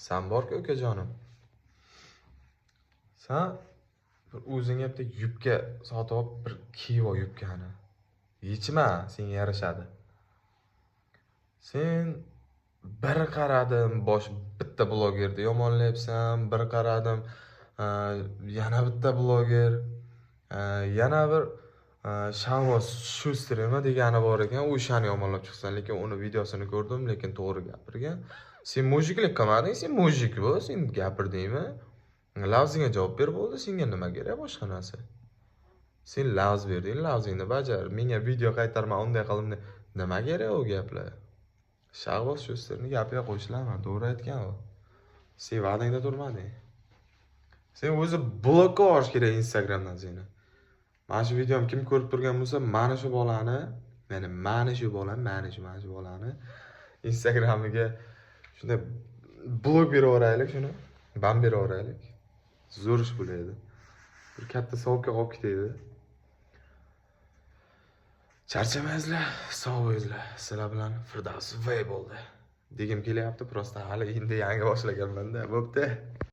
Sen bor-ku ukajonim. Sen bir o'zingga bitta yubka sotib olib, bir kiyib ol yubkani. Yechma, senga yarashadi. Sen bir qaradim bitta blogerni yomonlayapsan, bir qaradim yana bitta bloger, yana bir Shavvos Shustermi degani bor ekan, o'shani yomonlab chiqsan, lekin uni videosini ko'rdim, lekin to'g'ri gapirgan. Sen mujiklik qilmading, sen mujik bu, sen gapirdingmi? Lafzingga javob ber bo'ldi, senga nima kerak boshqa narsa? Sen lafz berding, lafzingni bajar. Menga video qaytarma, unday qildim. Nima kerak u gaplar? Shavvos Shusterni gapiga qo'shilaman, to'g'ri aytgan u. Sen va'dangda turmading. Sen o'zi blokka olish kerak Instagramdan seni. Mana shu videomni kim ko'rib turgan bo'lsa, mana shu bolani, ya'ni mana shu bolani Instagramiga shunday blok berib yuboraylik, shuni ban berib yuboraylik. Zo'r ish bo'ladi. Bir katta savobga olib ketadi. Charchamaysizlar, sog' bo'linglar. Sizlar bilan Firdavs Way bo'ldi. Degim kelyapti, prosta hali endi yangi boshlaganman-da. Bo'pti.